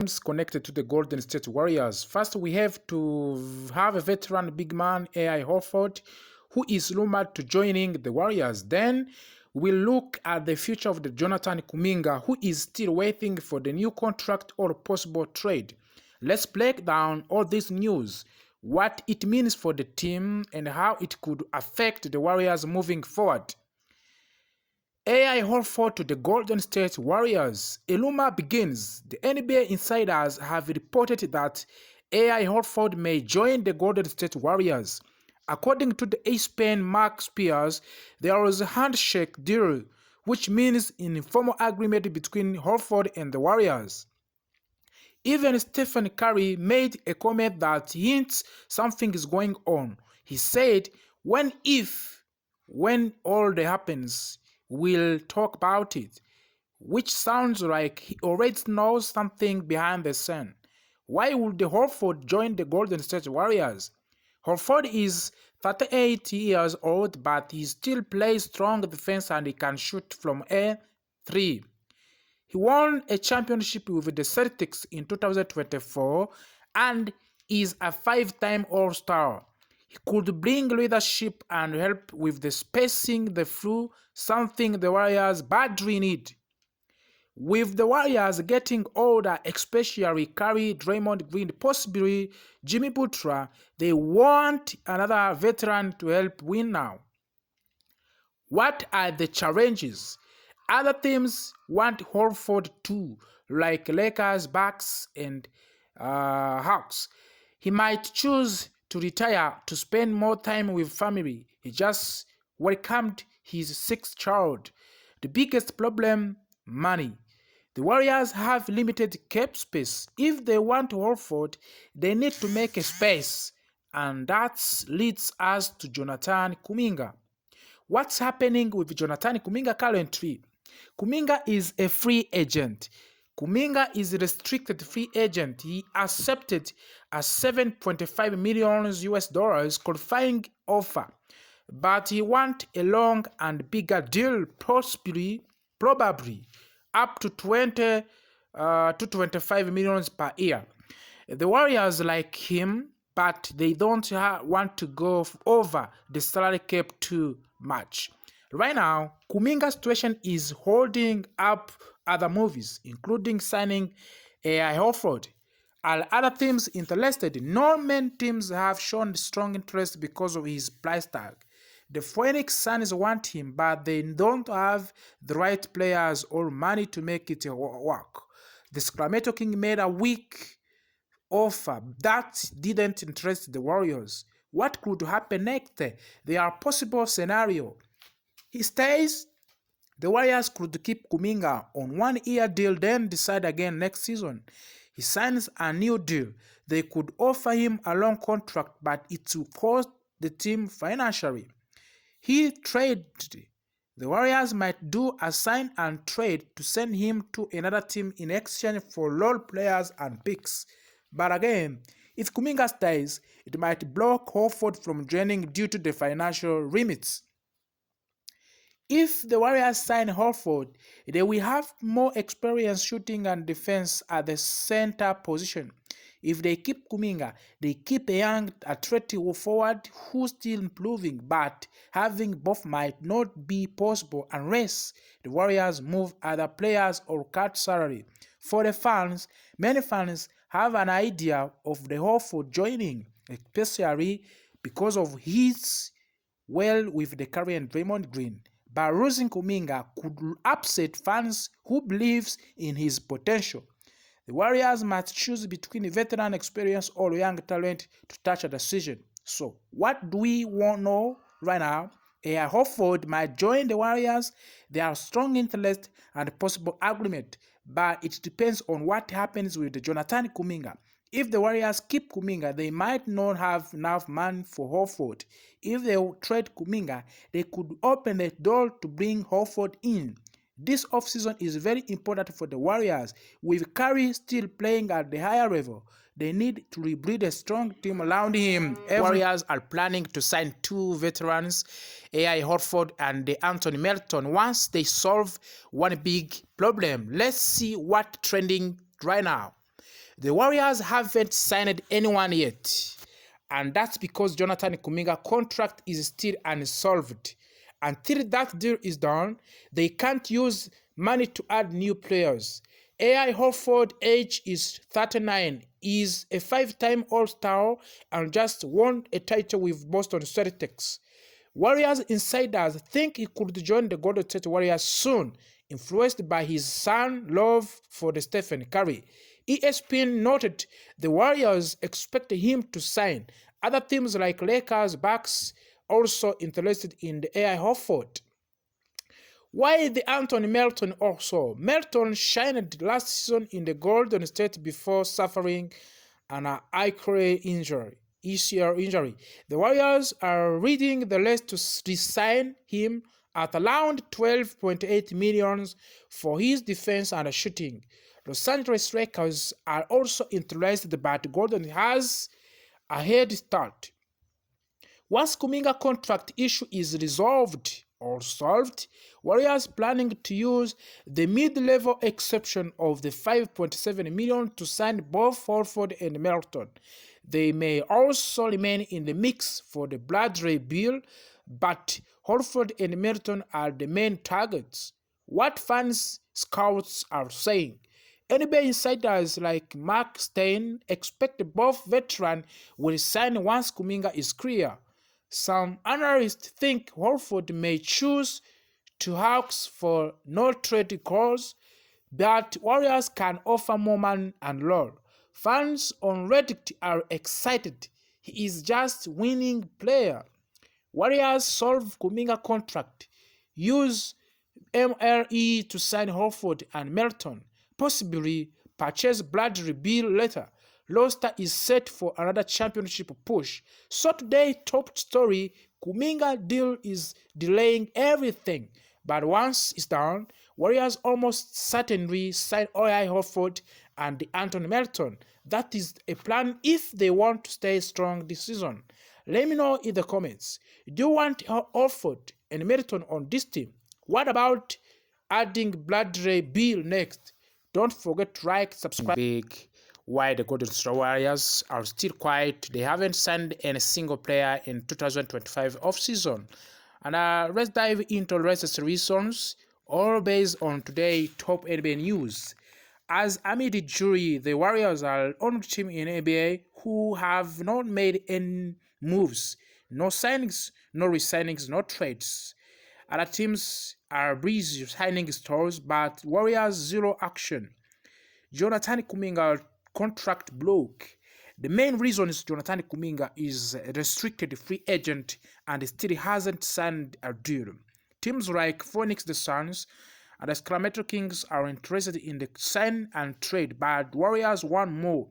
Connected to the Golden State Warriors. First, we have to have a veteran big man, AI Horford, who is rumored to joining the Warriors. Then we'll look at the future of the Jonathan Kuminga, who is still waiting for the new contract or possible trade. Let's break down all this news, what it means for the team, and how it could affect the Warriors moving forward. AI Horford to the Golden State Warriors. A rumor begins. The NBA insiders have reported that AI Horford may join the Golden State Warriors. According to the ESPN Mark Spears, there was a handshake deal, which means an informal agreement between Horford and the Warriors. Even Stephen Curry made a comment that hints something is going on. He said, when all that happens, we'll talk about it, which sounds like he already knows something behind the scene. Why would the Horford join the Golden State Warriors? Horford is 38 years old, but he still plays strong defense and he can shoot from A3. He won a championship with the Celtics in 2024 and is a 5-time All-Star. He could bring leadership and help with the spacing the floor, something the Warriors badly need. With the Warriors getting older, especially Curry, Draymond Green, possibly Jimmy Butler, they want another veteran to help win now. What are the challenges? Other teams want Horford too, like Lakers, Bucks, and Hawks. He might choose to retire to spend more time with family. He just welcomed his 6th child. The biggest problem, money. The Warriors have limited cap space. If they want Horford, they need to make a space. And that leads us to Jonathan Kuminga. What's happening with Jonathan Kuminga currently? Kuminga is a free agent. Kuminga is a restricted free agent. He accepted a $7.5 million US qualifying offer, but he wants a long and bigger deal, probably up to 20 to 25 million per year. The Warriors like him, but they don't want to go over the salary cap too much. Right now, Kuminga's situation is holding up other movies, including signing AI Horford. Are other teams interested? No many teams have shown strong interest because of his price tag. The Phoenix Suns want him, but they don't have the right players or money to make it work. The Sacramento Kings made a weak offer that didn't interest the Warriors. What could happen next? There are possible scenarios. He stays. The Warriors could keep Kuminga on 1-year deal, then decide again next season. He signs a new deal. They could offer him a long contract, but it will cost the team financially. He traded. The Warriors might do a sign and trade to send him to another team in exchange for role players and picks. But again, if Kuminga stays, it might block Horford from joining due to the financial limits. If the Warriors sign Horford, they will have more experience shooting and defense at the center position. If they keep Kuminga, they keep a young, athletic forward who's still improving, but having both might not be possible unless the Warriors move other players or cut salary. For the fans, many fans have an idea of the Horford joining, especially because of his well with the Curry and Draymond Green. But losing Kuminga could upset fans who believes in his potential. The Warriors must choose between veteran experience or young talent to touch a decision. So, what do we want to know right now? AI Horford might join the Warriors. There are strong interest and possible agreement, but it depends on what happens with the Jonathan Kuminga. If the Warriors keep Kuminga, they might not have enough money for Horford. If they trade Kuminga, they could open the door to bring Horford in. This offseason is very important for the Warriors. With Curry still playing at the higher level, they need to rebuild a strong team around him. Warriors are planning to sign 2 veterans, AI Horford and Anthony Melton, once they solve one big problem. Let's see what's trending right now. The Warriors haven't signed anyone yet, and that's because Jonathan Kuminga contract is still unsolved. Until that deal is done, they can't use money to add new players. AI Horford, age is 39, is a 5-time All-Star and just won a title with Boston Celtics. Warriors insiders think he could join the Golden State Warriors soon, influenced by his son's love for the Stephen Curry. ESPN noted the Warriors expect him to sign. Other teams like Lakers, Bucks also interested in the AI Horford. Why the Anthony Melton also? Melton shined last season in the Golden State before suffering an ACL injury. The Warriors are reading the list to resign him at around $12.8 million for his defense and shooting. Los Angeles Lakers are also interested, but Golden has a head start. Once Kuminga contract issue is resolved or solved, Warriors planning to use the mid-level exception of the $5.7 million to sign both Horford and Melton. They may also remain in the mix for the Bradley Bill, but Horford and Melton are the main targets. What fans scouts are saying. NBA insiders like Mark Stein expect both veterans will sign once Kuminga is clear. Some analysts think Horford may choose to Hawks for no trade clause, but Warriors can offer more money and role. Fans on Reddit are excited. He is just winning player. Warriors solve Kuminga contract. Use MLE to sign Horford and Melton. Possibly purchase Bradley Beal later. Roster is set for another championship push. So today's top story, Kuminga deal is delaying everything. But once it's done, Warriors almost certainly sign AI Horford and Anthony Melton. That is a plan if they want to stay strong this season. Let me know in the comments. Do you want Horford and Melton on this team? What about adding Bradley Beal next? Don't forget to like, subscribe. Big. Why the Golden State Warriors are still quiet. They haven't signed any single player in 2025 offseason. And let's dive into the rest of the reasons, all based on today's top NBA news. As amid the jury, the Warriors are the only team in NBA who have not made any moves. No signings, no resignings, no trades. Other teams are busy signing stars, but Warriors zero action. Jonathan Kuminga contract bloke. The main reason is Jonathan Kuminga is a restricted free agent and still hasn't signed a deal. Teams like Phoenix the Suns and the Sacramento Kings are interested in the sign and trade, but Warriors want more.